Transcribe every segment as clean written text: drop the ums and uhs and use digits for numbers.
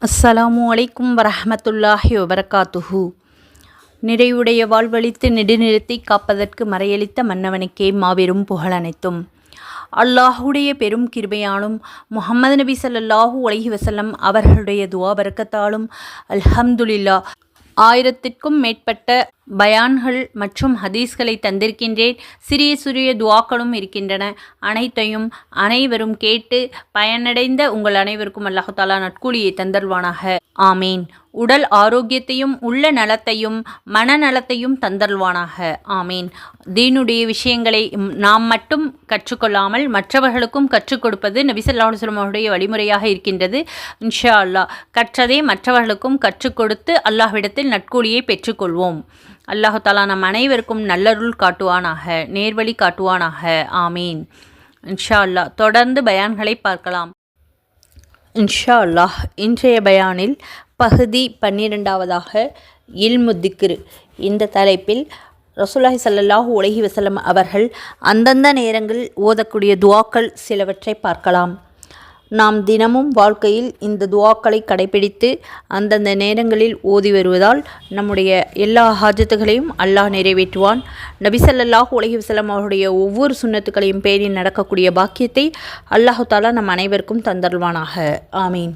அஸ்ஸலாமு அலைக்கும் வரஹ்மத்துல்லாஹி வபரகாத்துஹு. நிறைவுடைய வாழ்வழித்து நெடுநிறுத்தி காப்பதற்கு மறையளித்த மன்னவனுக்கே மாபெரும் புகழ் அனைத்தும். அல்லாஹுடைய பெரும் கிருபையாலும் முஹம்மது நபி ஸல்லல்லாஹு அலைஹி வஸல்லம் அவர்களுடைய துஆ பரக்கத்தாலும் அல்ஹம்துலில்லா 1000க்கும் மேற்பட்ட பயான்கள் மற்றும் ஹதீஸ்களை தந்திருக்கின்றேன். சிறிய சிறிய துஆக்களும் இருக்கின்றன. அனைவரும் கேட்டு பயனடைந்த உங்கள் அனைவருக்கும் அல்லாஹ் தஆலா நற்கூலியை தந்தருள்வானாக. ஆமீன். உடல் ஆரோக்கியத்தையும் உள்ள நலத்தையும் மனநலத்தையும் தந்தருள்வானாக. ஆமீன். தீனுடைய விஷயங்களை நாம் மட்டும் கற்றுக்கொள்ளாமல் மற்றவர்களுக்கும் கற்றுக் கொடுப்பது நபி ஸல்லல்லாஹு அலைஹி வஸல்லம் அவருடைய வழிமுறையாக இருக்கின்றது. இன்ஷா அல்லாஹ் கற்றதை மற்றவர்களுக்கும் கற்றுக் கொடுத்து அல்லாஹ்விடத்தில் நற்கூலியை பெற்றுக்கொள்வோம். அல்லாஹ் தஆலா நம் அனைவருக்கும் நல்லருள் காட்டுவானாக, நேர்வழி காட்டுவானாக. ஆமீன். இன்ஷா அல்லாஹ் தொடர்ந்து பயான்களை பார்க்கலாம். இன்ஷா அல்லாஹ் இன்றைய பயானில் பகுதி 12வது இல்முத்திக்ர் இந்த தலைப்பில் ரசூலுல்லாஹி ஸல்லல்லாஹு அலைஹி வஸல்லம் அவர்கள் அந்தந்த நேரங்களில் ஓதக்கூடிய துஆக்கள் சிலவற்றை பார்க்கலாம். நாம் தினமும் வாழ்க்கையில் இந்த துஆக்களை கடைபிடித்து அந்தந்த நேரங்களில் ஓதி வருவதால் நம்முடைய எல்லா ஹாஜத்துகளையும் அல்லாஹ் நிறைவேற்றுவான். நபி ஸல்லல்லாஹு அலைஹி வஸல்லம் அவருடைய ஒவ்வொரு சுன்னத்துக்களையும் பேணி நடக்கக்கூடிய பாக்கியத்தை அல்லாஹ் தஆலா நம் அனைவருக்கும் தந்தருள்வானாக. ஆமீன்.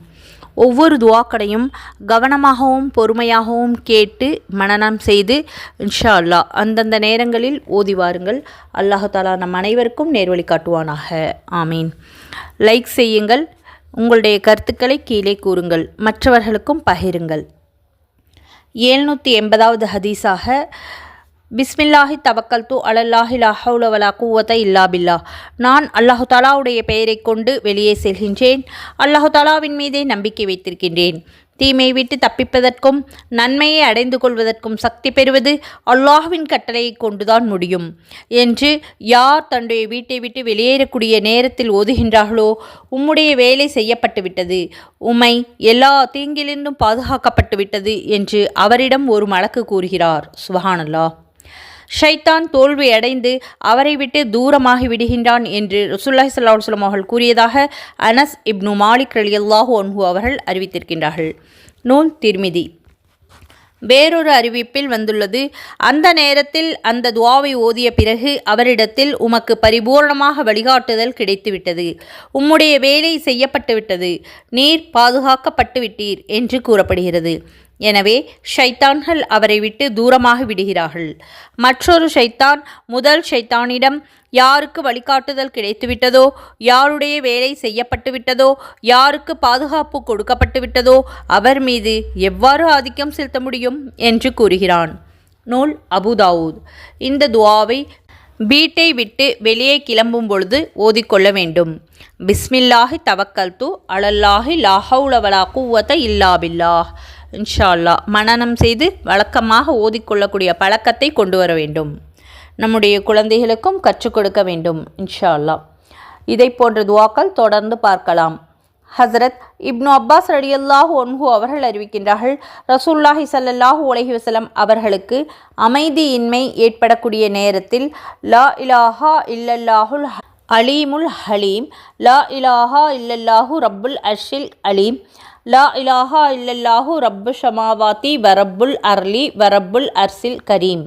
ஒவ்வொரு துஆக்களையும் கவனமாகவும் பொறுமையாகவும் கேட்டு மனனம் செய்து இன்ஷா அல்லாஹ் அந்தந்த நேரங்களில் ஓதி வாருங்கள். அல்லாஹ் தஆலா நம் அனைவருக்கும் நேர்வழி காட்டுவானாக. ஆமீன். லைக் செய்யுங்கள். உங்களுடைய கருத்துக்களை கீழே கூறுங்கள். மற்றவர்களுக்கும் பகிருங்கள். 780வது ஹதீஸாக பிஸ்மில்லாஹி தவக்கல்து அலல்லாஹி லா ஹவுல வலா குவத இல்லா பில்லாஹ். நான் அல்லாஹு தஆலாவுடைய பெயரை கொண்டு வெளியே செல்கின்றேன். அல்லாஹு தஆலாவின் மீதே நம்பிக்கை வைத்திருக்கின்றேன். தீமையை விட்டு தப்பிப்பதற்கும் நன்மையை அடைந்து கொள்வதற்கும் சக்தி பெறுவது அல்லாஹ்வின் கட்டளையை கொண்டுதான் முடியும் என்று யார் தன்னுடைய வீட்டை விட்டு வெளியேறக்கூடிய நேரத்தில் ஓதுகின்றார்களோ உம்முடைய வேலை செய்யப்பட்டு விட்டது, உம்மை எல்லா தீங்கிலிருந்தும் பாதுகாக்கப்பட்டு விட்டது என்று அவரிடம் ஒரு மலக்கு கூறுகிறார். சுப்ஹானல்லாஹ். ஷைத்தான் தோல்வி அடைந்து அவரை விட்டு தூரமாகி விடுகின்றான் என்று ரசூலுல்லாஹி ஸல்லல்லாஹு அலைஹி வஸல்லம் அவர்கள் கூறியதாக அனஸ் இப்னு மாலிக் ரலியல்லாஹு அன்ஹு அவர்கள் அறிவித்திருக்கின்றார்கள். நூல் திர்மிதி. வேறொரு அறிவிப்பில் வந்துள்ளது, அந்த நேரத்தில் அந்த துஆவை ஓதிய பிறகு அவரிடத்தில் உமக்கு பரிபூர்ணமாக வழிகாட்டுதல் கிடைத்துவிட்டது, உம்முடைய வேலை செய்யப்பட்டு விட்டது, நீர் பாதுகாக்கப்பட்டு விட்டீர் என்று கூறப்படுகிறது. எனவே ஷைத்தான்கள் அவரை விட்டு தூரமாக விடுகிறார்கள். மற்றொரு ஷைத்தான் முதல் ஷைத்தானிடம் யாருக்கு வழிகாட்டுதல் கிடைத்துவிட்டதோ, யாருடைய வேலை செய்யப்பட்டு விட்டதோ, யாருக்கு பாதுகாப்பு கொடுக்கப்பட்டு விட்டதோ அவர் மீது எவ்வாறு ஆதிக்கம் செலுத்த முடியும் என்று கூறுகிறான். நூல் அபூதாவூத். இந்த துஆவை வீட்டை விட்டு வெளியே கிளம்பும் பொழுது ஓதிக்கொள்ள வேண்டும். பிஸ்மில்லாஹி தவக்கல்து அலல்லாஹி லா ஹவுல வலா குவத இல்லா பில்லாஹ். இன்ஷா அல்லாஹ் மனனம் செய்து வழக்கமாக ஓதிக்கொள்ளக்கூடிய பழக்கத்தை கொண்டு வர வேண்டும். நம்முடைய குழந்தைகளுக்கும் கற்றுக் கொடுக்க வேண்டும். இன்ஷா அல்லாஹ் இதை போன்ற துஆக்கள் தொடர்ந்து பார்க்கலாம். ஹஸரத் இப்னு அப்பாஸ் ரலியல்லாஹு அன்ஹு அவர்கள் அறிவிக்கின்றார்கள், ரசூலுல்லாஹி ஸல்லல்லாஹு அலைஹி வஸல்லம் அவர்களுக்கு அமைதியின்மை ஏற்படக்கூடிய நேரத்தில் லா இலாஹா இல்லல்லாஹுல் அலீமுல் ஹலீம், லா இலாஹா இல்லல்லாஹு ரப்புல் அர்ஷில் அலீம், லா இலாஹா இல்லல்லாஹு ரப்பு ஷமாவாதி வரப்புல் அர்லி வரப்புல் அர்சில் கரீம்.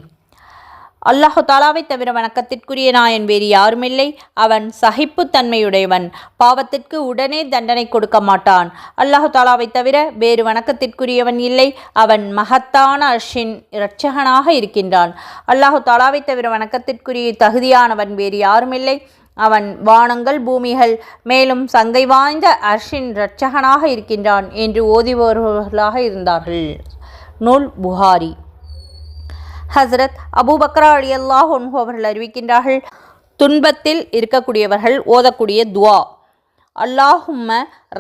அல்லாஹு தாலாவை தவிர வணக்கத்திற்குரிய நாயன் வேறு யாருமில்லை. அவன் சகிப்புத்தன்மையுடையவன், பாவத்திற்கு உடனே தண்டனை கொடுக்க மாட்டான். அல்லாஹு தாலாவை தவிர வேறு வணக்கத்திற்குரியவன் இல்லை. அவன் மகத்தான அர்ஷின் இரட்சகனாக இருக்கின்றான். அல்லாஹு தாலாவை தவிர வணக்கத்திற்குரிய தகுதியானவன் வேறு யாருமில்லை. அவன் வானங்கள் பூமிகள் மேலும் சங்கை வாய்ந்த அர்ஷின் இரட்சகனாக இருக்கின்றான் என்று ஓதிவர்களாக இருந்தார்கள். நூல் புகாரி. ஹஸரத் அபூபக்ர் ரலியல்லாஹு அன்ஹு அவர்கள் அறிவிக்கின்றார்கள், துன்பத்தில் இருக்கக்கூடியவர்கள் ஓதக்கூடிய துஆ, அல்லாஹும்ம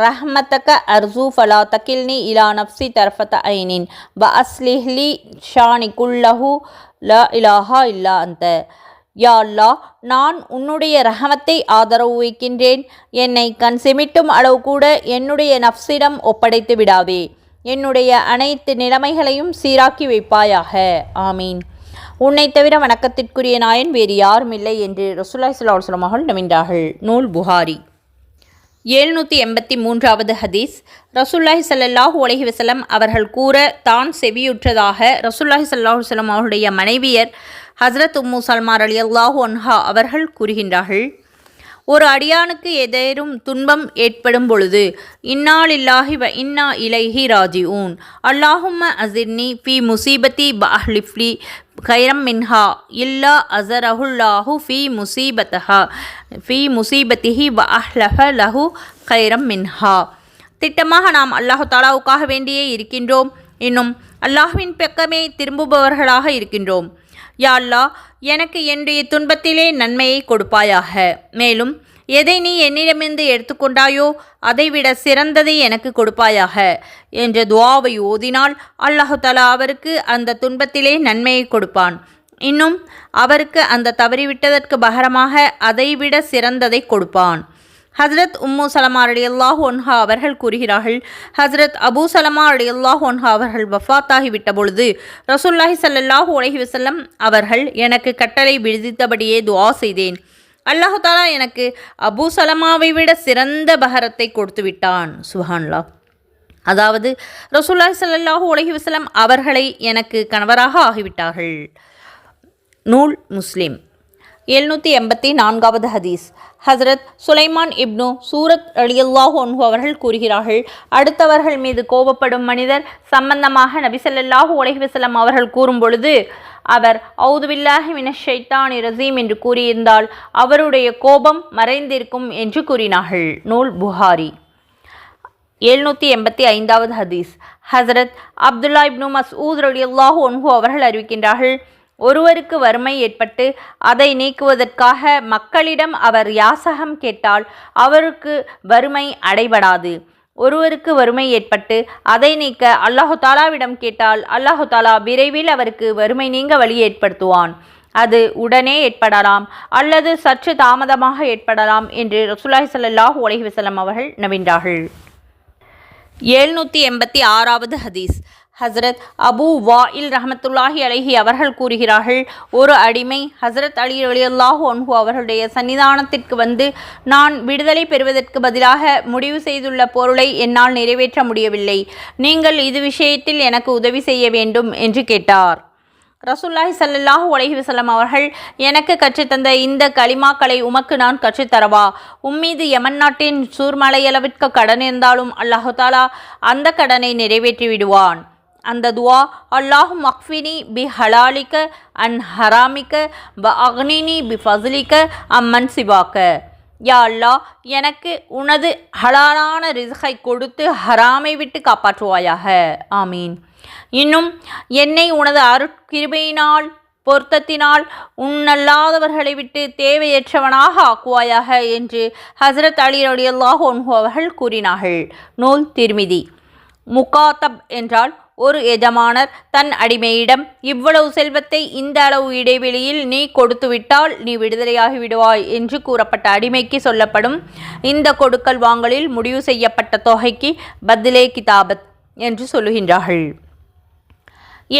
ரஹ்மத்தக அர்ஜூ ஃபலா தகில்னி இலா நஃப்ஸி தர்ஃபத ஐனின் வ அஸ்லிஹ்லி ஷானி குல்லஹு லா இலாஹா இல்லா அன்த. யா அல்லாஹ், நான் உன்னுடைய ரஹமத்தை ஆதரவு வைக்கின்றேன். என்னை கண் சிமிட்டும் அளவு கூட என்னுடைய நஃப்ஸிடம் ஒப்படைத்து விடாதே. என்னுடைய அனைத்து நிலைமைகளையும் சீராக்கி வைப்பாயாக. ஆமீன். உன்னை தவிர வணக்கத்திற்குரிய நாயன் வேறு யாரும் இல்லை என்று ரசூலுல்லாஹி ஸல்லல்லாஹு அலைஹி வஸல்லம் அவர்கள் நம்பினார்கள். நூல் புகாரி. 783வது ஹதீஸ். ரசூலுல்லாஹி ஸல்லல்லாஹு அலைஹி வஸல்லம் அவர்கள் கூற தான் செவியுற்றதாக ரசூலுல்லாஹி ஸல்லல்லாஹு அலைஹி வஸல்லம் அவர்களுடைய மனைவியர் ஹஸ்ரத் உம்மு சல்மா ரலியல்லாஹு அன்ஹா அவர்கள் கூறுகின்றார்கள், ஒரு அடியானுக்கு ஏதேனும் துன்பம் ஏற்படும் பொழுது இன்னா லில்லாஹி வ இன்னா இலைஹி ராஜிஊன் அல்லாஹும்ம அஸிர்னி ஃபீ முசீபத்தி பஅஹ்லிஃப்லி கைரம் மின்ஹா இல்லா அஸரஹுல்லாஹு ஃபீ முசீபத்திஹி வ அஹ்லஹ லஹு கைரம் மின்ஹா. திட்டமாக நாம் அல்லாஹு தாலாவுக்காக வேண்டியே இருக்கின்றோம், இன்னும் அல்லாஹ்வின் பக்கமே திரும்புபவர்களாக இருக்கின்றோம். யா அல்லாஹ், எனக்கு என்னுடைய துன்பத்திலே நன்மையை கொடுப்பாயாக, மேலும் எதை நீ என்னிடமிருந்து எடுத்துக்கொண்டாயோ அதைவிட சிறந்ததை எனக்கு கொடுப்பாயாக என்ற துஆவை ஓதினால் அல்லாஹு தஆலா அவருக்கு அந்த துன்பத்திலே நன்மையை கொடுப்பான், இன்னும் அவருக்கு அந்த தவறிவிட்டதற்கு பகரமாக அதைவிட சிறந்ததை கொடுப்பான். ஹஸ்ரத் உம்மு சலமா ரலியல்லாஹு அன்ஹா அவர்கள் கூறுகிறார்கள், ஹஸ்ரத் அபூ சலமா ரலியல்லாஹு அன்ஹா அவர்கள் வஃபாத்தாகிவிட்ட பொழுது ரசூலுல்லாஹி ஸல்லல்லாஹு அலைஹி வஸல்லம் அவர்கள் எனக்கு கட்டளை விதித்தபடியே துஆ செய்தேன். அல்லாஹு தஆலா எனக்கு அபூ சலமாவை விட சிறந்த பஹரத்தை கொடுத்து விட்டான். சுப்ஹானல்லாஹ். அதாவது ரசூலுல்லாஹி ஸல்லல்லாஹு அலைஹி வஸல்லம் அவர்களை எனக்கு கணவராக ஆகிவிட்டார்கள். நூல் முஸ்லிம். 784வது ஹதீஸ். ஹஸ்ரத் சுலைமான் இப்னு சூரத் ரலியல்லாஹு அன்ஹு அவர்கள் கூறுகிறார்கள், அடுத்தவர்கள் மீது கோபப்படும் மனிதர் சம்பந்தமாக நபி ஸல்லல்லாஹு அலைஹி வஸல்லம் அவர்கள் கூறும் பொழுது அவர் அவுது பில்லாஹி மினஷ் ஷைத்தானி ரஜீம் என்று கூறியிருந்தால் அவருடைய கோபம் மறைந்திருக்கும் என்று கூறினார்கள். நூல் புகாரி. 785வது ஹதீஸ். ஹஸ்ரத் அப்துல்லா இப்னு மஸ்ஊத் ரலியல்லாஹு அன்ஹு அவர்கள் அறிவிக்கின்றார்கள், ஒருவருக்கு வறுமை ஏற்பட்டு அதை நீக்குவதற்காக மக்களிடம் அவர் யாசகம் கேட்டால் அவருக்கு வறுமை அடைபடாது. ஒருவருக்கு வறுமை ஏற்பட்டு அதை நீக்க அல்லாஹு தாலாவிடம் கேட்டால் அல்லாஹு தாலா விரைவில் அவருக்கு வறுமை நீங்க வழி ஏற்படுத்துவான். அது உடனே ஏற்படலாம் அல்லது சற்று தாமதமாக ஏற்படலாம் என்று ரசூலுல்லாஹி ஸல்லல்லாஹு அலைஹி வஸல்லம் அவர்கள் நவின்றார்கள். 786வது ஹதீஸ். ஹஸ்ரத் அபூ வாயில் ரஹமத்துல்லாஹி அலைஹி அவர்கள் கூறுகிறார்கள், ஒரு அடிமை ஹஸ்ரத் அலி ரலியல்லாஹு அன்ஹு அவர்களுடைய சன்னிதானத்திற்கு வந்து, நான் விடுதலை பெறுவதற்கு பதிலாக முடிவு செய்துள்ள பொருளை என்னால் நிறைவேற்ற முடியவில்லை, நீங்கள் இது விஷயத்தில் எனக்கு உதவி செய்ய வேண்டும் என்று கேட்டார். ரசூலுல்லாஹி ஸல்லல்லாஹு அலைஹி வஸல்லம் அவர்கள், எனக்கு கற்றுத்தந்த இந்த கலிமாக்களை உமக்கு நான் கற்றுத்தரவா? உம்மீது யமன் நாட்டின் சூர்மலையளவிற்கு கடன் இருந்தாலும் அல்லாஹு தாலா அந்த கடனை நிறைவேற்றி விடுவான். அந்த துவா, அல்லாஹும் அக்ஃபினி பி ஹலாலிக்க அன் ஹராமிக்க ப அக்னினி பி ஃபஸ்லிக்க அம்மன் சிவாக்க. யா அல்லாஹ், எனக்கு உனது ஹலாலான ரிஸ்கை கொடுத்து ஹராமை விட்டு காப்பாற்றுவாயாக. ஆமீன். இன்னும் என்னை உனது அருட்கிருபையினால் பொருத்தத்தினால் உன்னல்லாதவர்களை விட்டு தேவையற்றவனாக ஆக்குவாயாக என்று ஹஸ்ரத் அலி ரலியல்லாஹு அன்ஹு அவர்கள் கூறினார்கள். நூல் திர்மிதி. முகாத்தப் என்றால் ஒரு எஜமானர் தன் அடிமையிடம், இவ்வளவு செல்வத்தை இந்த அளவு இடைவெளியில் நீ கொடுத்துவிட்டால் நீ விடுதலையாகி விடுவாய் என்று கூறப்பட்ட அடிமைக்கு சொல்லப்படும் இந்த கொடுக்கல் வாங்கலில் முடிவு செய்யப்பட்ட தொகைக்கு பத்லே கிதாபத் என்று சொல்லுகின்றார்கள்.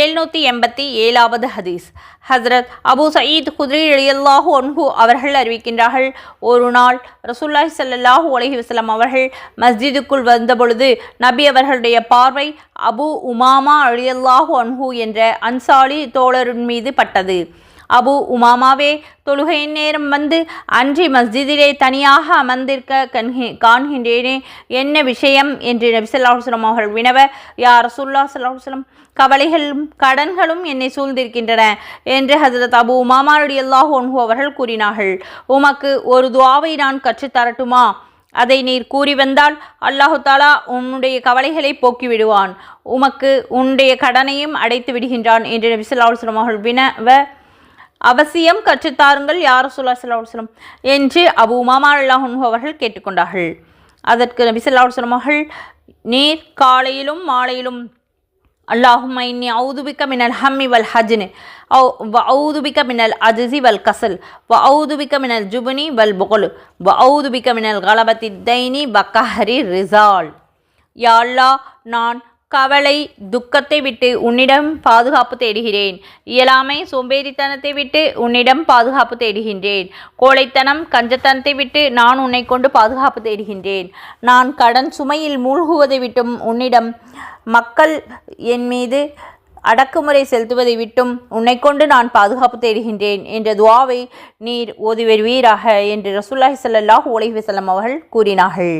787வது ஹதீஸ். ஹஸ்ரத் அபூ சயீத் குத்ரி ரலியல்லாஹு அன்ஹு அவர்கள் அறிவிக்கின்றார்கள், ஒரு நாள் ரசூலுல்லாஹி ஸல்லல்லாஹு அலைஹி வஸல்லம் அவர்கள் மஸ்ஜிதுக்குள் வந்தபொழுது நபி அவர்களுடைய பார்வை அபூ உமாமா ரலியல்லாஹு அன்ஹு என்ற அன்சாரி தோழரின் மீது பட்டது. அபு உமாமாவே, தொழுகையின் நேரம் வந்து அன்றி மஸ்ஜிதிலே தனியாக அமர்ந்திருக்க காண்கின்றேனே, என்ன விஷயம் என்று நபி ஸல்லல்லாஹு அலைஹி வஸல்லம் அவர்கள் வினவ, யா ரசூலுல்லாஹி ஸல்லல்லாஹு அலைஹி வஸல்லம், கவலைகளும் கடன்களும் என்னை சூழ்ந்திருக்கின்றன என்று ஹஸரத் அபூ உமாமா ரலியல்லாஹு அன்ஹு அவர்கள் கூறினார்கள். உமக்கு ஒரு துஆவை நான் கற்றுத்தரட்டுமா? அதை நீர் கூறி வந்தால் அல்லாஹு தாலா உன்னுடைய கவலைகளை போக்கிவிடுவான், உமக்கு உன்னுடைய கடனையும் அடைத்து விடுகின்றான் என்று நபி ஸல்லல்லாஹு அலைஹி வஸல்லம் அவர்கள் வினவ, அவசியம் கற்றுத்தாருங்கள் யா ரசூலுல்லாஹி ஸல்லல்லாஹு அலைஹி வஸல்லம் என்று அபூ உமாமா ரலியல்லாஹு அன்ஹு அவர்கள் கேட்டுக்கொண்டார்கள். அதற்கு நபி ஸல்லல்லாஹு அலைஹி வஸல்லம் அவர்கள், நீர் காலையிலும் மாலையிலும் அல்லாஹும்ம இன்னி அஊது பிக்க மினல் ஹம்மி வல் ஹஜ்னி வ அஊது பிக்க மினல் அஜ்ஸி வல் கஸல் வ அஊது பிக்க மினல் ஜுப்னி வல் புக்ல் வ அஊது பிக்க மினல் கலபத்தி தைனி வ கஹ்ரி ரிஸால். யா அல்லாஹ், நான் கவலை துக்கத்தை விட்டு உன்னிடம் பாதுகாப்பு தேடுகிறேன். இயலாமை சோம்பேறித்தனத்தை விட்டு உன்னிடம் பாதுகாப்பு தேடுகின்றேன். கோழைத்தனம் கஞ்சத்தனத்தை விட்டு நான் உன்னை கொண்டு பாதுகாப்பு தேடுகின்றேன். நான் கடன் சுமையில் மூழ்குவதை விட்டும் உன்னிடம் மக்கள் என் மீது அடக்குமுறை செலுத்துவதை விட்டும் உன்னை கொண்டு நான் பாதுகாப்பு தேடுகின்றேன் என்ற துஆவை நீர் ஓதி வருவீராக என்று ரசூலுல்லாஹி ஸல்லல்லாஹு அலைஹி வஸல்லம் அவர்கள் கூறினார்கள்.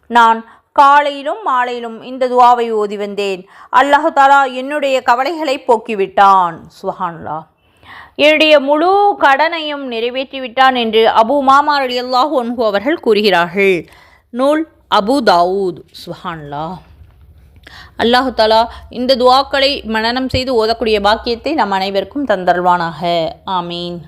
நான் காலையிலும் மாலையிலும் இந்த துஆவை ஓதி வந்தேன். அல்லாஹு தஆலா என்னுடைய கவலைகளை போக்கிவிட்டான். சுப்ஹானல்லாஹ். என்னுடைய முழு கடனையும் நிறைவேற்றிவிட்டான் என்று அபூ உமாமா ரலியல்லாஹு அன்ஹு அவர்கள் கூறுகிறார்கள். நூல் அபூ தாவூத். சுப்ஹானல்லாஹ். அல்லாஹு தஆலா இந்த துஆக்களை மனனம் செய்து ஓதக்கூடிய பாக்கியத்தை நம் அனைவருக்கும் தந்தருள்வானாக. ஆமீன்.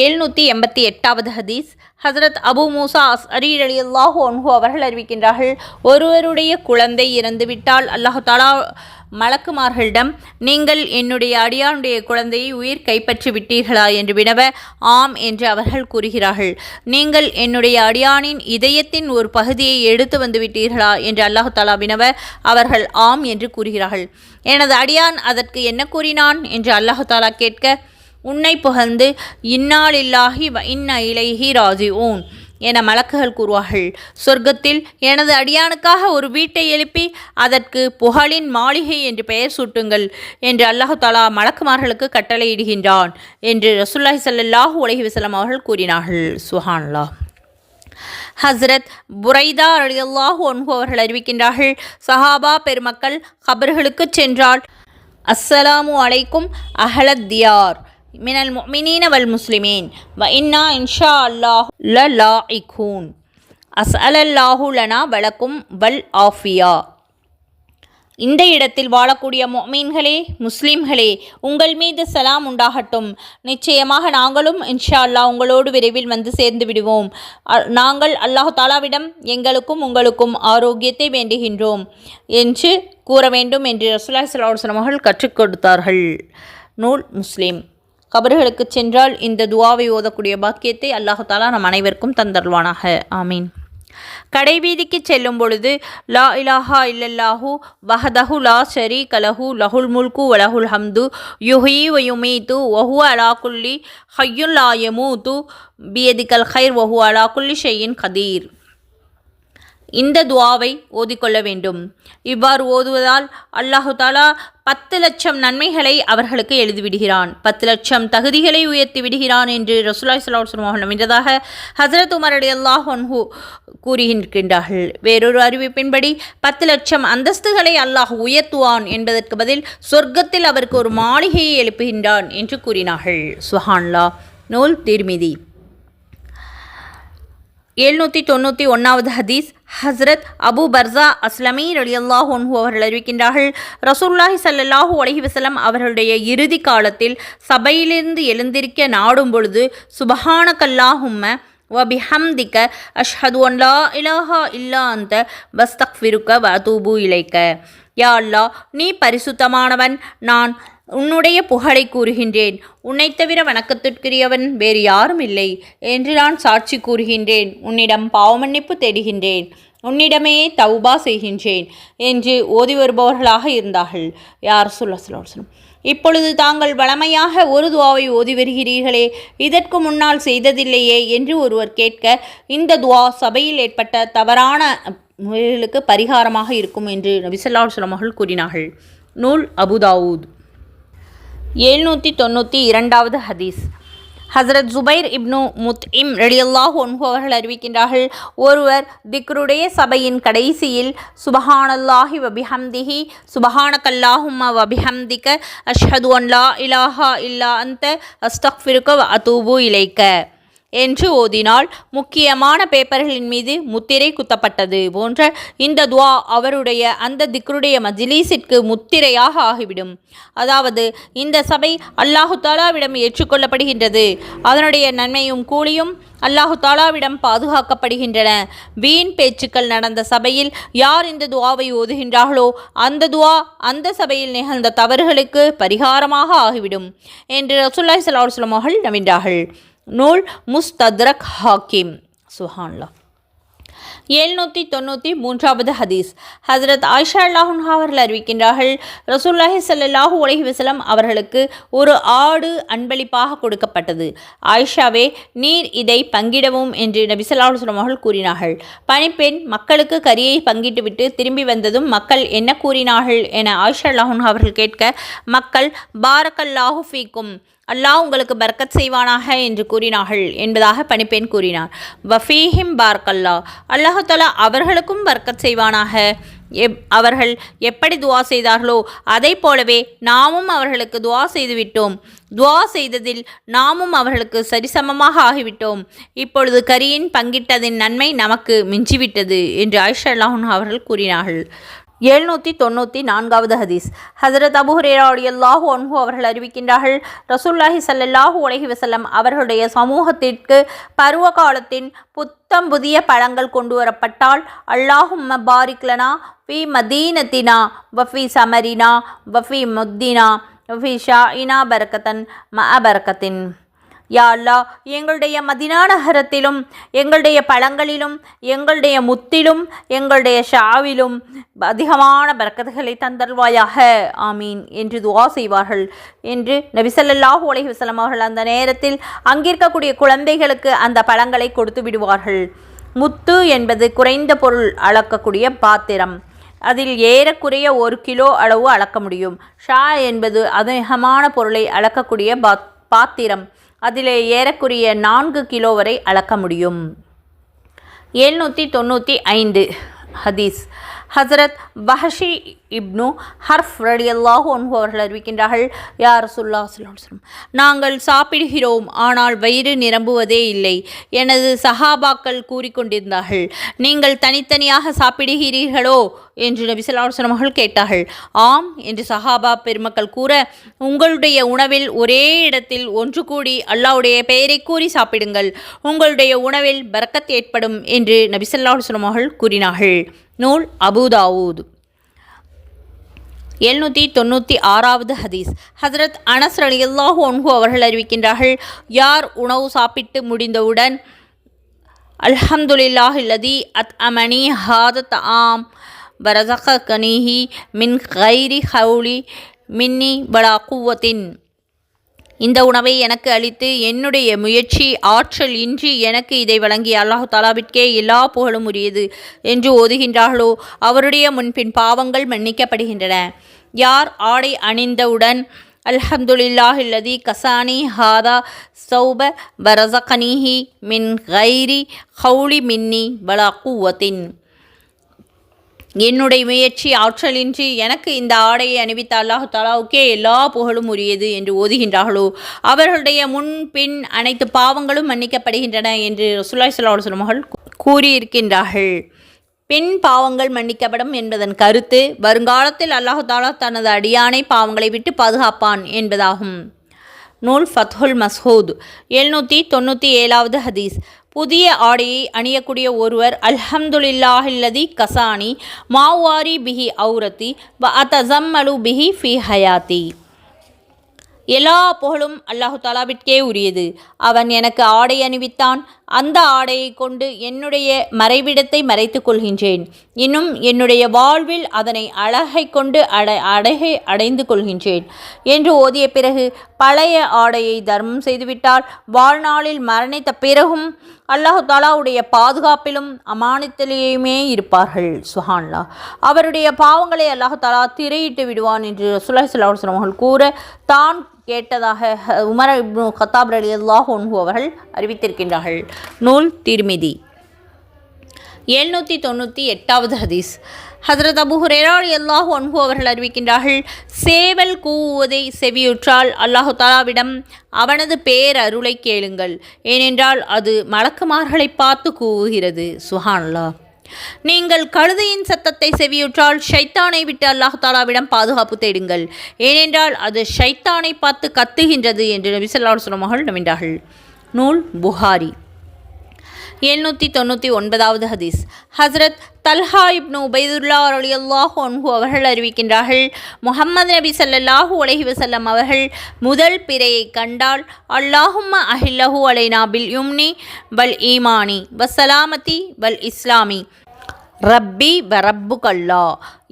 788வது ஹதீஸ். ஹஜ்ரத் அபு மூசா அஸ்அரி ரலியல்லாஹு அன்ஹு அவர்கள் அறிவிக்கின்றார்கள், ஒருவருடைய குழந்தை இறந்துவிட்டால் அல்லாஹு தஆலா மலக்குமார்களிடம், நீங்கள் என்னுடைய அடியானுடைய குழந்தையை உயிர் கைப்பற்றி விட்டீர்களா என்று வினவ, ஆம் என்று அவர்கள் கூறுகிறார்கள். நீங்கள் என்னுடைய அடியானின் இதயத்தின் ஒரு பகுதியை எடுத்து வந்து விட்டீர்களா என்று அல்லாஹு தஆலா வினவ, அவர்கள் ஆம் என்று கூறுகிறார்கள். எனது அடியான் அதற்கு என்ன கூறினான் என்று அல்லாஹு தஆலா கேட்க, உன்னை புகழ்ந்து இன்னா லில்லாஹி வ இன்னா இலைஹி ராஜிஊன் என மலக்குகள் கூறுவார்கள். சொர்க்கத்தில் எனது அடியானுக்காக ஒரு வீட்டை எழுப்பி அதற்கு புகழின் மாளிகை என்று பெயர் சூட்டுங்கள் என்று அல்லாஹு தஆலா மலக்குமார்களுக்கு கட்டளையிடுகின்றான் என்று ரசூலுல்லாஹி ஸல்லல்லாஹு அலைஹி வஸல்லம் அவர்கள் கூறினார்கள். சுப்ஹானல்லாஹ். ஹஸ்ரத் புரைதா ரலியல்லாஹு அன்ஹு அவர்கள் அறிவிக்கின்றார்கள், சஹாபா பெருமக்கள் கபர்களுக்கு சென்றால், அஸ்ஸலாமு அலைக்கும் அஹ்லத் தியார் மினல் முஃமினீன வல் முஸ்லிமீன் வ இன்னா இன்ஷா அல்லாஹு லலாஇகூன் அஸ்அலல்லாஹு லனா வலக்கும் வல் ஆஃபியா. இந்த இடத்தில் வாழக்கூடிய முஃமின்களே, முஸ்லிம்களே, உங்கள் மீது சலாம் உண்டாகட்டும். நிச்சயமாக நாங்களும் இன்ஷா அல்லாஹ் உங்களோடு விரைவில் வந்து சேர்ந்து விடுவோம். நாங்கள் அல்லாஹு தஆலாவிடம் எங்களுக்கும் உங்களுக்கும் ஆரோக்கியத்தை வேண்டுகின்றோம் என்று கூற வேண்டும் என்று ரசூலுல்லாஹி ஸல்லல்லாஹு அலைஹி வஸல்லம் அவர்கள் கற்றுக் கொடுத்தார்கள். நூல் முஸ்லிம். கபர்களுக்கு சென்றால் இந்த துஆவை ஓதக்கூடிய பாக்கியத்தை அல்லாஹு தஆலா நம் அனைவருக்கும் தந்தருள்வானாக. ஆமீன். கடைவீதிக்கு செல்லும் பொழுது, லா இலாஹா இல்லல்லாஹு வஹதஹு லா ஷரீக லஹு லஹுல் முல்கு வ லஹுல் ஹம்து யுஹ்யி வ யுமீது வ ஹுவ அலா குல்லி ஹய்யுன் லா யமூது பியதிகல் கைர் வ ஹுவ அலா குல்லி ஷைஇன் கதீர். இந்த துஆவை ஓதிக்கொள்ள வேண்டும். இவ்வாறு ஓதுவதால் அல்லாஹு தஆலா 10 லட்சம் நன்மைகளை அவர்களுக்கு எழுதிவிடுகிறான், 10 லட்சம் தகுதிகளை உயர்த்தி விடுகிறான் என்று ரசூலுல்லாஹி ஸல்லல்லாஹு அலைஹி வஸல்லம் நம்பியதாக ஹஜ்ரத் உமர் ரலியல்லாஹு அன்ஹு கூறுகின்றார்கள். வேறொரு அறிவிப்பின்படி 10 லட்சம் அந்தஸ்துகளை அல்லாஹ் உயர்த்துவான் என்பதற்கு பதில் சொர்க்கத்தில் அவருக்கு ஒரு மாளிகையை எழுப்புகின்றான் என்று கூறினார்கள். சுப்ஹானல்லாஹ். நூல் திர்மிதி. 791வது ஹதீஸ். ஹஸ்ரத் அபு பர்ஸா அஸ்லமி ரலியல்லாஹு அன்ஹு அவர்கள் அறிவிக்கின்றார்கள், ரசூலுல்லாஹி ஸல்லல்லாஹு அலைஹி வஸல்லம் அவர்களுடைய இறுதி காலத்தில் சபையிலிருந்து எழுந்திருக்க நாடும் பொழுது, சுப்ஹானக்கல்லாஹும்ம வ பிஹம்திக அஷ்ஹது அன் லா இலாஹா இல்லா அன்த வஸ்தக்ஃபிருக வ அதூபு இலைக்க. யா அல்லாஹ், நீ பரிசுத்தமானவன், நான் உன்னுடைய புகழை கூறுகின்றேன், உன்னை தவிர வணக்கத்திற்குரியவன் வேறு யாரும் இல்லை என்று நான் சாட்சி கூறுகின்றேன், உன்னிடம் பாவமன்னிப்பு தேடுகின்றேன், உன்னிடமே தௌபா செய்கின்றேன் என்று ஓதி வருபவர்களாக இருந்தார்கள். யார் ஸல்லல்லாஹு. இப்பொழுது தாங்கள் வழமையாக ஒரு துஆவை ஓதி வருகிறீர்களே, இதற்கு முன்னால் செய்ததில்லையே என்று ஒருவர் கேட்க, இந்த துஆ சபையில் ஏற்பட்ட தவறான முறைகளுக்கு பரிகாரமாக இருக்கும் என்று நபி ஸல்லல்லாஹு அலைஹி வஸல்லம் அவர்கள் கூறினார்கள். நூல் அபூ தாவூத். 792வது ஹதீஸ். ஹஸ்ரத் ஜுபைர் இப்னு முத்இம் ரலியல்லாஹு அன்ஹு அவர்கள் அறிவிக்கின்றார்கள், ஒருவர் திக்ருடைய சபையின் கடைசியில் சுபஹானல்லாஹி வ பிஹம்திஹி சுபஹானக்கல்லாஹும்ம வ பிஹம்திக அஷ்ஹது அன் லா இலாஹா இல்லா அன்த அஸ்தக்ஃபிருக வ அதூபு இலைக்க என்று ஓதினால் முக்கியமான பேப்பர்களின் மீது முத்திரை குத்தப்பட்டது போன்ற இந்த துஆ அவருடைய அந்த திக்ருடைய மஜ்லிஸிற்கு முத்திரையாக ஆகிவிடும். அதாவது இந்த சபை அல்லாஹு தஆலாவிடம் ஏற்றுக்கொள்ளப்படுகின்றது, அதனுடைய நன்மையும் கூலியும் அல்லாஹு தஆலாவிடம் பாதுகாக்கப்படுகின்றன. வீண் பேச்சுக்கள் நடந்த சபையில் யார் இந்த துஆவை ஓதுகின்றார்களோ அந்த துஆ அந்த சபையில் நிகழ்ந்த தவறுகளுக்கு பரிகாரமாக ஆகிவிடும் என்று ரசூலுல்லாஹி ஸல்லல்லாஹு அலைஹி வஸல்லம் அவர்கள் நம்பினார்கள். நூல் முஸ்தத்ரக் ஹாக்கிம். சுப்ஹானல்லாஹ். 793வது ஹதீஸ். ஹஜ்ரத் ஆயிஷா அல்லாஹுன்ஹா அவர்கள் அறிவிக்கின்றார்கள், ரசூலுல்லாஹி ஸல்லல்லாஹு அலைஹி வஸல்லம் அவர்களுக்கு ஒரு ஆடு அன்பளிப்பாக கொடுக்கப்பட்டது. ஆயிஷாவே, நீர் இதை பங்கிடவும் என்று நபி ஸல்லல்லாஹு அலைஹி வஸல்லம் அவர்கள் கூறினார்கள். பணிப்பெண் மக்களுக்கு கரியை பங்கிட்டுவிட்டு திரும்பி வந்ததும் மக்கள் என்ன கூறினார்கள் என ஆயிஷா அல்லாஹுன்ஹா அவர்கள் கேட்க, மக்கள் பாரக்கல்லாஹு ஃபீக்கும், அல்லாஹ் உங்களுக்கு பர்க்கத் செய்வானாக என்று கூறினார்கள் என்பதாக பணிப்பெண் கூறினார். வஃபீஹிம் பார்க்கல்லா, அல்லாஹு தஆலா அவர்களுக்கும் பர்க்கத் செய்வானாக. அவர்கள் எப்படி துவா செய்தார்களோ அதை போலவே நாமும் அவர்களுக்கு துவா செய்துவிட்டோம். துவா செய்ததில் நாமும் அவர்களுக்கு சரிசமமாக ஆகிவிட்டோம். இப்பொழுது கரியின் பங்கிட்டதின் நன்மை நமக்கு மிஞ்சிவிட்டது என்று ஆயிஷா அல்லாஹுன்ஹா அவர்கள் கூறினார்கள். 794வது ஹதீஸ். ஹஜ்ரத் அபூ ஹுரைரா ரலியல்லாஹு அன்ஹு அவர்கள் அறிவிக்கின்றார்கள், ரசூலுல்லாஹி ஸல்லல்லாஹு அலைஹி வஸல்லம் அவர்களுடைய சமூகத்திற்கு பருவ காலத்தின் புத்தம் புதிய பழங்கள் கொண்டு வரப்பட்டால், அல்லாஹும்ம பாரிக் லனா ஃபீ மதீனத்தினா வஃபி சமரினா வஃபி முத்தினா வஃபி ஷாயினா பரக்கத்தன் மஅ பரக்கத்தின். யா அல்லாஹ், எங்களுடைய மதினா நகரத்திலும் எங்களுடைய பழங்களிலும் எங்களுடைய முத்திலும் எங்களுடைய ஷாவிலும் அதிகமான பரக்கத்துகளை தந்தல்வாயாக, ஆமீன் என்று துவா செய்வார்கள் என்று நபி ஸல்லல்லாஹு அலைஹி வஸல்லம் அவர்கள் அந்த நேரத்தில் அங்கிருக்கக்கூடிய குழந்தைகளுக்கு அந்த பழங்களை கொடுத்து விடுவார்கள். முத்து என்பது குறைந்த பொருள் அளக்கக்கூடிய பாத்திரம். அதில் ஏறக்குறைய 1 கிலோ அளவு அளக்க முடியும். ஷா என்பது அதிகமான பொருளை அளக்கக்கூடிய பாத்திரம். அதிலே ஏறக்குறைய 4 கிலோ வரை அளக்க முடியும். 795 ஹதீஸ். ஹஜ்ரத் வஹஷி இப்னு ஹர்ஃப் ரலியல்லாஹு அன்ஹு அவர்கள் அறிவிக்கின்றார்கள், யா ரசூலுல்லாஹ் ஸல்லல்லாஹு அலைஹி வஸல்லம், நாங்கள் சாப்பிடுகிறோம், ஆனால் வயிறு நிரம்புவதே இல்லை. எனது சஹாபாக்கள் கூறிக்கொண்டிருந்தார்கள், நீங்கள் தனித்தனியாக சாப்பிடுகிறீர்களோ என்று நபி ஸல்லல்லாஹு அலைஹி வஸல்லம் அவர்கள் கேட்டார்கள். ஆம் என்று சஹாபா பெருமக்கள் கூற, உங்களுடைய உணவில் ஒரே இடத்தில் ஒன்று கூடி அல்லாஹ்வுடைய பெயரை கூறி சாப்பிடுங்கள், உங்களுடைய உணவில் பரக்கத் ஏற்படும் என்று நபி ஸல்லல்லாஹு அலைஹி வஸல்லம் அவர்கள் கூறினார்கள். நூல் அபூ தாவூத். 796வது ஹதீஸ். ஹஜ்ரத் அனஸ் ரலியல்லாஹு அன்ஹு அவர்கள் அறிவிக்கின்றார்கள், யார் உணவு சாப்பிட்டு முடிந்தவுடன் அல்ஹம்துலில்லாஹில்லதி அத்அமனி ஹாதத் ஆம் வரஸகனிஹி மின் கைரி ஹவுலி மின்னி வலா குவத்தின், இந்த உணவை எனக்கு அளித்து என்னுடைய முயற்சி ஆற்றல் இன்றி எனக்கு இதை வழங்கிய அல்லாஹு தாலாவிற்கே எல்லா புகழும் உரியது என்று ஓதுகின்றார்களோ அவருடைய முன்பின் பாவங்கள் மன்னிக்கப்படுகின்றன. யார் ஆடை அணிந்தவுடன் அல்ஹம்துலில்லாஹில்லதி கசானி ஹாதா சௌப வரஸகனிஹி மின் கைரி ஹவுலி மின்னி வலா குவத்தின், என்னுடைய முயற்சி ஆற்றலின்றி எனக்கு இந்த ஆடையை அணிவித்த அல்லாஹு தாலாவுக்கே எல்லா புகழும் உரியது என்று ஓதுகின்றார்களோ அவர்களுடைய முன் பின் அனைத்து பாவங்களும் மன்னிக்கப்படுகின்றன என்று ரசூலுல்லாஹி ஸல்லல்லாஹு அலைஹி வஸல்லம் அவர்கள் கூறியிருக்கின்றார்கள். பின் பாவங்கள் மன்னிக்கப்படும் என்பதன் கருத்து வருங்காலத்தில் அல்லாஹு தாலா தனது அடியானை பாவங்களை விட்டு பாதுகாப்பான் என்பதாகும். நூல் ஃபத்ஹுல் மஸ்ஹூத். 797வது ஹதீஸ். புதிய ஆடையை அணியக்கூடிய ஒருவர் அல்ஹம்துலில்லாஹில்லதி கசானி மாவாரி பிஹி ஔரத்தி வ அத்தஸம்மலு பிஹி ஃபி ஹயாத்தி, எல்லா புகழும் அல்லாஹு தாலாவிற்கே உரியது. அவன் எனக்கு ஆடை அணிவித்தான், அந்த ஆடையை கொண்டு என்னுடைய மறைவிடத்தை மறைத்து கொள்கின்றேன், இன்னும் என்னுடைய வாழ்வில் அதனை அழகை கொண்டு அழகை அடைந்து கொள்கின்றேன் என்று ஓதிய பிறகு பழைய ஆடையை தர்மம் செய்துவிட்டால் வாழ்நாளில் மரணித்த பிறகும் அல்லாஹு தாலாவுடைய பாதுகாப்பிலும் அமானித்திலேயுமே இருப்பார்கள். சுஹான்லா, அவருடைய பாவங்களை அல்லாஹு தாலா திரையிட்டு விடுவான் என்று ரசூலுல்லாஹி ஸல்லல்லாஹு அலைஹி வஸல்லம் அவர்கள் கூற தான் கேட்டதாக உமர் இப்னு கத்தாப் ரலியல்லாஹு அன்ஹு அவர்கள் அறிவித்திருக்கின்றார்கள். நூல் திர்மிதி. 798வது ஹதீஸ். ஹஜ்ரத் அபூ ஹுரைரா ரலியல்லாஹு அன்ஹு அவர்கள் அறிவிக்கின்றார்கள், சேவல் கூவுவதை செவியுற்றால் அல்லாஹு தாலாவிடம் அவனது பேரருளை கேளுங்கள், ஏனென்றால் அது மலக்குமார்களை பார்த்து கூவுகிறது. சுஹானல்லாஹ். நீங்கள் கழுதையின் சத்தத்தை செவியுற்றால் ஷைத்தானை விட்டு அல்லாஹு தாலாவிடம் பாதுகாப்பு தேடுங்கள், ஏனென்றால் அது ஷைத்தானை பார்த்து கத்துகின்றது என்று நபி ஸல்லல்லாஹு அலைஹி வஸல்லம் அவர்கள் நம்பினார்கள். நூல் புகாரி. 799வது ஹதீஸ். ஹஸ்ரத் தல்ஹா இப்னு உபைதுல்லா ரலியல்லாஹு அன்ஹு அவர்கள் அறிவிக்கின்றார்கள், முஹம்மது நபி ஸல்லல்லாஹு அலைஹி வஸல்லம் அவர்கள் முதல் பிறையை கண்டால், அல்லாஹும்ம அஹில்லஹு அலைனா பில் யும்னி வல் ஈமானி வஸ்ஸலாமதி வல் இஸ்லாமி ரப்பி வ ரப்புகல்லா.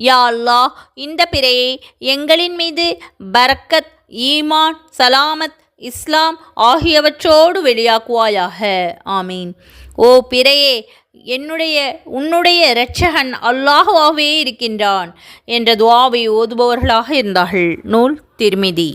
யா அல்லாஹ், இந்த பிறையை எங்களின் மீது பரக்கத், ஈமான், சலாமத், இஸ்லாம் ஆகியவற்றோடு வெளியாக்குவாயாக. ஆமீன். ஓ பிறையே, உன்னுடைய இரட்சகன் அல்லாஹ்வாகவே இருக்கின்றான் என்ற துஆவை ஓதுபவர்களாக இருந்தார்கள். நூல் திர்மிதி.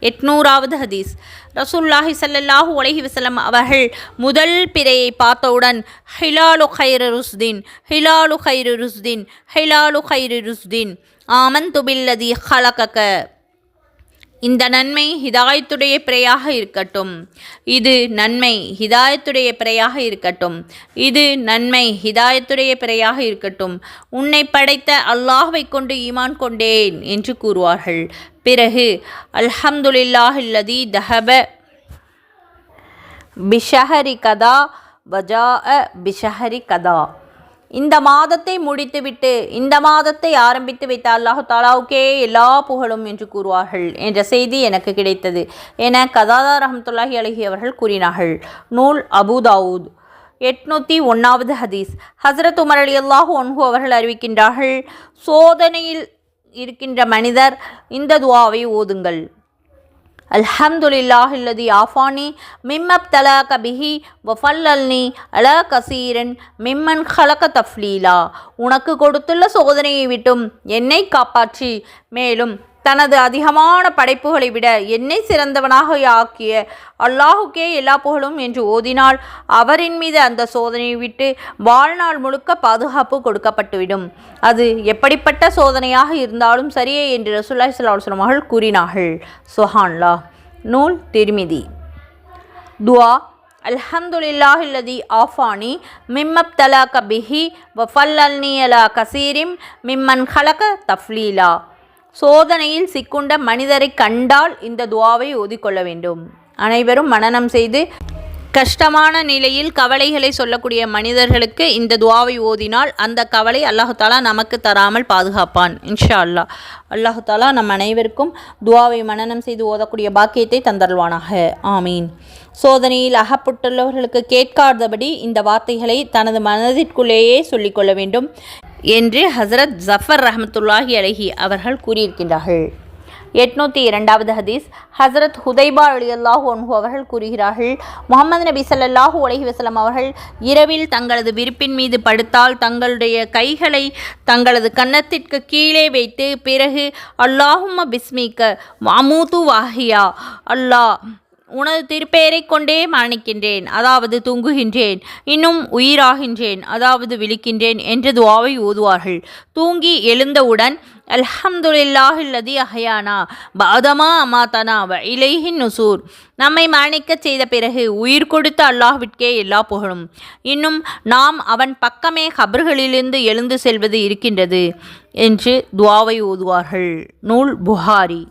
800வது ஹதீஸ். ரசூலுல்லாஹி ஸல்லல்லாஹு அலைஹி வஸல்லம் அவர்கள் முதல் பிறையை பார்த்தவுடன் ஹிலாலு கைரு ருஸ்தின், ஹிலாலு கைரு ருஸ்தின், ஹிலாலு கைரு ருஸ்தின், ஆமன்து பில்லதி ஹலகக. இந்த நன்மை ஹிதாயத்துடைய பிறையாக இருக்கட்டும், இது நன்மை ஹிதாயத்துடைய பிறையாக இருக்கட்டும், இது நன்மை ஹிதாயத்துடைய பிறையாக இருக்கட்டும், உன்னை படைத்த அல்லாஹ்வை கொண்டு ஈமான் கொண்டேன் என்று கூறுவார்கள். பிறகு அல்ஹம்துலில்லாஹில்லதி தஹப பிஷஹரி கதா வஜாஅ பிஷஹரி கதா. இந்த மாதத்தை முடித்துவிட்டு இந்த மாதத்தை ஆரம்பித்து வைத்த அல்லாஹு தாலாவுக்கே எல்லா புகழும் என்று கூறுவார்கள் என்ற செய்தி எனக்கு கிடைத்தது என கதாதா ரஹ்மத்துல்லாஹி அலைஹி அவர்கள் கூறினார்கள். நூல் அபூ தாவூத். 801வது ஹதீஸ். ஹஸ்ரத் உமர் ரலியல்லாஹு அன்ஹு அவர்கள் அறிவிக்கின்றார்கள், சோதனையில் இருக்கின்ற மனிதர் இந்த துஆவை ஓதுங்கள். அல்ஹம்துலில்லாஹில்லதி ஆஃபானி மிம்மப்தலாக பிஹி வஃபல்லல்னி அலா கசீரன் மிம்மன் ஹலக தஃப்லீலா. உனக்கு கொடுத்துள்ள சோதனையை விட்டும் என்னை காப்பாற்றி, மேலும் தனது அதிகமான படைப்புகளை விட என்னை சிறந்தவனாக ஆக்கிய அல்லாஹுக்கே எல்லா புகழும் என்று ஓதினால், அவரின் மீது அந்த சோதனையை விட்டு வாழ்நாள் முழுக்க பாதுகாப்பு கொடுக்கப்பட்டுவிடும். அது எப்படிப்பட்ட சோதனையாக இருந்தாலும் சரியே என்று ரசூலுல்லாஹி ஸல்லல்லாஹு அலைஹி வஸல்லம் அவர்கள் கூறினார்கள். சுப்ஹானல்லாஹ். நூல் திர்மிதி. துஆ. அல்ஹம்துலில்லாஹில்லதி ஆஃபானி மிம்மப்தலாக பிஹி வஃபல்லல்னி அலா கசீரிம் மிம்மன் ஹலக தஃப்லீலா. சோதனையில் சிக்குண்ட மனிதரை கண்டால் இந்த துஆவை ஓதிக்கொள்ள வேண்டும். அனைவரும் மனனம் செய்து கஷ்டமான நிலையில் கவலைகளை சொல்லக்கூடிய மனிதர்களுக்கு இந்த துஆவை ஓதினால் அந்த கவலை அல்லாஹு தாலா நமக்கு தராமல் பாதுகாப்பான் இன்ஷா அல்லாஹ். அல்லாஹு தாலா நம் அனைவருக்கும் துஆவை மனனம் செய்து ஓதக்கூடிய பாக்கியத்தை தந்தருள்வானாக. ஆமீன். சோதனையில் அகப்பட்டுள்ளவர்களுக்கு கேட்காதபடி இந்த வார்த்தைகளை தனது மனதிற்குள்ளேயே சொல்லிக்கொள்ள வேண்டும் என்று ஹசரத் ஜஃபர் ரஹ்மத்துல்லாஹி அலைஹி அவர்கள் கூறியிருக்கின்றார்கள். 802வது ஹதீஸ். ஹசரத் ஹுதைபா ரலியல்லாஹு அன்ஹு அவர்கள் கூறுகிறார்கள், முஹம்மது நபி ஸல்லல்லாஹு அலைஹி வஸல்லம் அவர்கள் இரவில் தங்களது விரிப்பின் மீது படுத்தால் தங்களுடைய கைகளை தங்களது கன்னத்திற்கு கீழே வைத்து, பிறகு அல்லாஹும்ம பிஸ்மிக்க வஅமூது வாஹியா, அல்லாஹ் உனது திருப்பெயரை கொண்டே மரணிக்கின்றேன், அதாவது தூங்குகின்றேன், இன்னும் உயிராகின்றேன், அதாவது விழிக்கின்றேன் என்ற துஆவை ஓதுவார்கள். தூங்கி எழுந்தவுடன் அல்ஹம்துலில்லாஹில்லதி அஹ்யானா பஅதமா அமாதனா வ இலைஹின் நுசூர். நம்மை மரணிக்கச் செய்த பிறகு உயிர் கொடுத்த அல்லாஹ்விற்கே எல்லா புகழும், இன்னும் நாம் அவன் பக்கமே கபர்களிலிருந்து எழுந்து செல்வது இருக்கின்றது என்று துஆவை ஓதுவார்கள். நூல் புகாரி.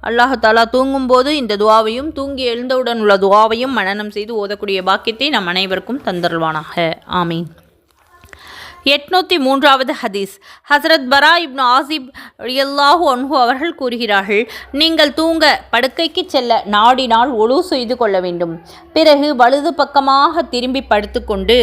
அல்லாஹ் தாலா தூங்கும்போது இந்த துஆவையும் தூங்கி எழுந்தவுடன் உள்ள துஆவையும் மனனம் செய்து ஓதக்கூடிய பாக்கியத்தை நம் அனைவருக்கும் தந்தருள்வானாக. ஆமீன். 803வது ஹதீஸ். ஹசரத் பரா இப்னு ஆசிப் ரலியல்லாஹு அன்ஹு அவர்கள் கூறுகிறார்கள், நீங்கள் தூங்க படுக்கைக்கு செல்ல நாடினால் ஒழு செய்து கொள்ள வேண்டும். பிறகு வலது பக்கமாக திரும்பி படுத்துக்கொண்டு,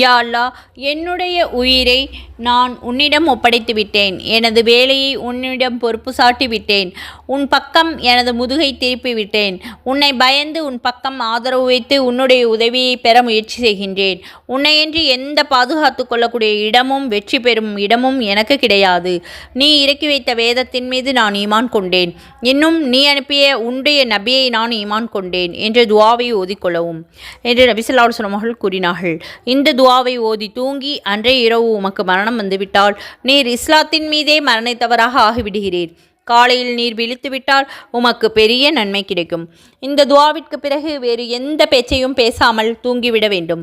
யா அல்லாஹ், என்னுடைய உயிரை நான் உன்னிடம் ஒப்படைத்து விட்டேன், எனது வேலையை உன்னிடம் பொறுப்பு சாட்டி விட்டேன், உன் பக்கம் எனது முதுகை திருப்பி விட்டேன், உன்னை பயந்து உன் பக்கம் ஆதரவு வைத்து உன்னுடைய உதவியை பெற முயற்சி செய்கின்றேன், உன்னையன்றி எந்த பாதுகாத்து கொள்ளக்கூடிய இடமும் வெற்றி பெறும் இடமும் எனக்கு கிடையாது, நீ இறக்கி வைத்த வேதத்தின் மீது நான் ஈமான் கொண்டேன், இன்னும் நீ அனுப்பிய உன்னுடைய நபியை நான் ஈமான் கொண்டேன் என்ற துஆவை ஓதிக்கொள்ளவும் என்று நபி ஸல்லல்லாஹு அலைஹி வஸல்லம் அவர்கள் கூறினார்கள். இந்த துஆவை ஓதி தூங்கி அன்றைய இரவு உமக்கு மரணம் வந்துவிட்டால் நீர் இஸ்லாத்தின் மீதே மரணித்தவராக ஆகிவிடுகிறீர். காலையில் நீர் விழித்துவிட்டால் உமக்கு பெரிய நன்மை கிடைக்கும். இந்த துஆவிற்கு பிறகு வேறு எந்த பேச்சையும் பேசாமல் தூங்கிவிட வேண்டும்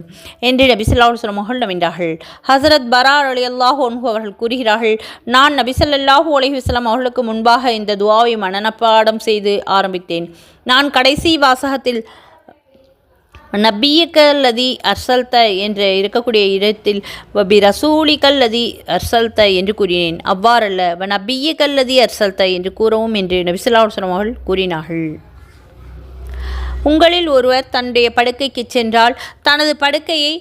என்று நபி ஸல்லல்லாஹு அலைஹி வஸல்லம் அவர்கள் நம்பினார்கள். ஹஸரத் பரா ரலியல்லாஹு அன்ஹு அவர்கள் கூறுகிறார்கள், நான் நபி ஸல்லல்லாஹு அலைஹி வஸல்லம் அவர்களுக்கு முன்பாக இந்த துஆவை மனப்பாடம் செய்து ஆரம்பித்தேன். நான் கடைசி வாசகத்தில் நபியக்கல்லதி அர்சல்த என்று இருக்கக்கூடிய இடத்தில் வபி ரசூலிகல்லதி அர்சல்த என்று கூறினேன். அவ்வாறல்ல நபியக்கல்லதி அர்சல்த என்று கூறவும் என்று நபி ஸல்லல்லாஹு அலைஹி வஸல்லம் அவர்கள் கூறினார்கள். உங்களில் ஒருவர் தன்னுடைய படுக்கைக்கு சென்றால் தனது படுக்கையை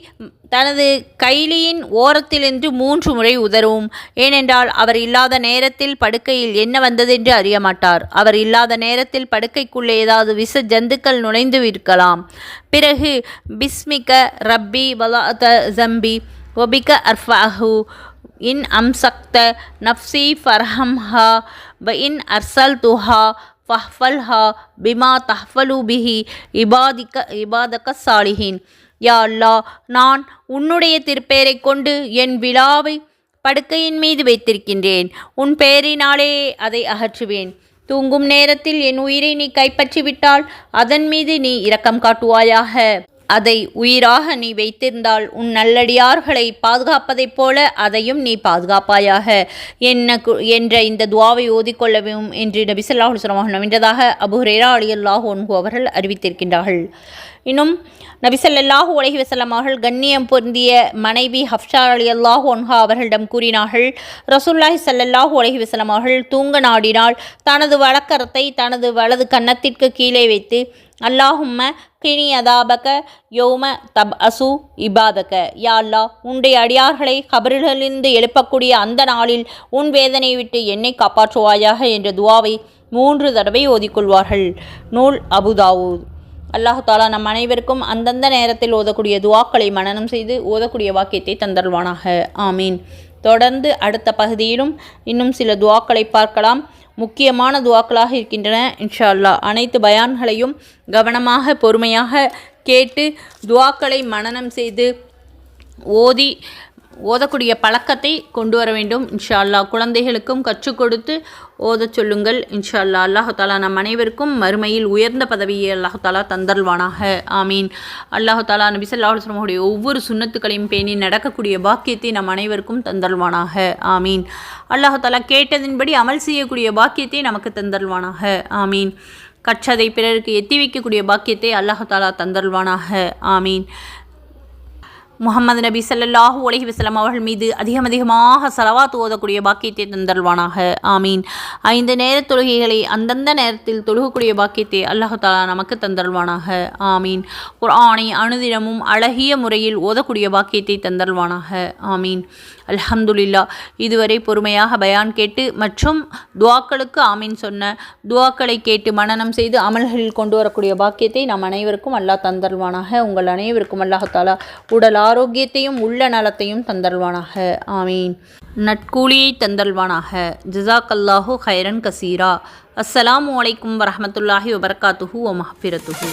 தனது கைலியின் ஓரத்திலிருந்து 3 முறை உதறவும். ஏனென்றால் அவர் இல்லாத நேரத்தில் படுக்கையில் என்ன வந்ததென்று அறிய மாட்டார். அவர் இல்லாத நேரத்தில் படுக்கைக்குள்ளே ஏதாவது விஷ ஜந்துக்கள் நுழைந்து இருக்கலாம். பிறகு பிஸ்மிக ரப்பி வலாத ஜம்பி ஒபிக அர்ஃபஹு இன் அம்சக்த நஃப்சி ஃபர்ஹம்ஹா வ இன் அர்சல் துஹா ஃபஹ்ஃபல்ஹா பிமா தஹ்ஃபலு பிஹி இபாதக சாலிஹின். யா அல்லாஹ், நான் உன்னுடைய திருப்பெயரை கொண்டு என் விழாவை படுக்கையின் மீது வைத்திருக்கின்றேன். உன் பெயரினாலே அதை அகற்றுவேன். தூங்கும் நேரத்தில் என் உயிரை நீ கைப்பற்றிவிட்டால் அதன் மீது நீ இரக்கம் காட்டுவாயாக. அதை உயிராக நீ வைத்திருந்தால் உன் நல்லடியார்களை பாதுகாப்பதைப் போல அதையும் நீ பாதுகாப்பாயாக என்ற இந்த துவாவை ஓதிக்கொள்ளவும் என்று நபி ஸல்லல்லாஹு அலைஹி வஸல்லம் நவின்றதாக அபூ ஹுரைரா ரலியல்லாஹு அன்ஹு அவர்கள் அறிவித்திருக்கின்றார்கள். இன்னும் நபி ஸல்லல்லாஹு அலைஹி வஸல்லம் அவர்கள் கண்ணியம் பொருந்திய மனைவி ஹஃப்ஸா ரலியல்லாஹு அன்ஹா அவர்களிடம் கூறினார்கள், ரசூலுல்லாஹி ஸல்லல்லாஹு அலைஹி வஸல்லம் அவர்கள் தூங்க நாடினால் தனது வலக்கரத்தை தனது வலது கன்னத்திற்கு கீழே வைத்து அல்லாஹும்ம கினி அதாபக யோம தப் அசு இபாதக, யா அல்லாஹ், உன்னுடைய அடியார்களை கபறுகளிலிருந்து எழுப்பக்கூடிய அந்த நாளில் உன் வேதனையை விட்டு என்னை காப்பாற்றுவாயாக என்ற துவாவை 3 தடவை ஓதிக்கொள்வார்கள். நூல் அபு தாவூத். அல்லாஹு தாலா நம் அனைவருக்கும் அந்தந்த நேரத்தில் ஓதக்கூடிய துவாக்களை மனனம் செய்து ஓதக்கூடிய வாக்கியத்தை தந்தருள்வானாக. ஆமீன். தொடர்ந்து அடுத்த பகுதியிலும் இன்னும் சில துவாக்களை பார்க்கலாம். முக்கியமான துவாக்களாக இருக்கின்றன. இன்ஷா அல்லாஹ் அனைத்து பயான்களையும் கவனமாக பொறுமையாக கேட்டு துவாக்களை மனனம் செய்து ஓதக்கூடிய பழக்கத்தை கொண்டு வர வேண்டும். இன்ஷா அல்லாஹ் குழந்தைகளுக்கும் கற்றுக் கொடுத்து ஓதச் சொல்லுங்கள். இன்ஷா அல்லாஹ். அல்லாஹு தாலா நம் அனைவருக்கும் மறுமையில் உயர்ந்த பதவியை அல்லாஹு தாலா தந்தல்வானாக. ஆமீன். அல்லாஹு தாலா நபி ஸல்லல்லாஹு அலைஹி வஸல்லம் ஒவ்வொரு சுன்னத்துக்களையும் பேணி நடக்கக்கூடிய பாக்கியத்தை நம் அனைவருக்கும் தந்தல்வானாக. ஆமீன். அல்லாஹு தாலா கேட்டதின்படி அமல் செய்யக்கூடிய பாக்கியத்தை நமக்கு தந்தல்வானாக. ஆமீன். கற்றதை பிறருக்கு எத்தி வைக்கக்கூடிய பாக்கியத்தை அல்லாஹு தாலா தந்தல்வானாக. ஆமீன். முஹம்மது நபி ஸல்லல்லாஹு அலைஹி வஸல்லம் அவர்கள் மீது அதிகமாக ஸலவாத் ஓதக்கூடிய பாக்கியத்தை தந்தல்வானாக. ஆமீன். 5 நேர தொழுகைகளை அந்தந்த நேரத்தில் தொழுகக்கூடிய பாக்கியத்தை அல்லாஹு தஆலா நமக்கு தந்தல்வானாக. ஆமீன். குர்ஆனை அனுதினமும் அழகிய முறையில் ஓதக்கூடிய பாக்கியத்தை தந்தல்வானாக. ஆமீன். அல்ஹம்துலில்லாஹ். இதுவரை பொறுமையாக பயான் கேட்டு மற்றும் துஆக்களுக்கு ஆமீன் சொன்ன துஆக்களை கேட்டு மனனம் செய்து அமல்களில் கொண்டு வரக்கூடிய பாக்கியத்தை நம் அனைவருக்கும் அல்லாஹ் தந்தல்வானாக. உங்கள் அனைவருக்கும் அல்லாஹ் தஆலா உடல் ஆரோக்கியத்தையும் உள்ள நலத்தையும் தந்தல்வானாக. ஆமீன். நட்கூலியை தந்தல்வானாக. ஜஸாக்கல்லாஹு ஹைரன் கசீரா. அஸ்ஸலாமு அலைக்கும் வரஹ்மத்துல்லாஹி வபரகாத்துஹு வ மஹ்ஃபிரத்துஹு.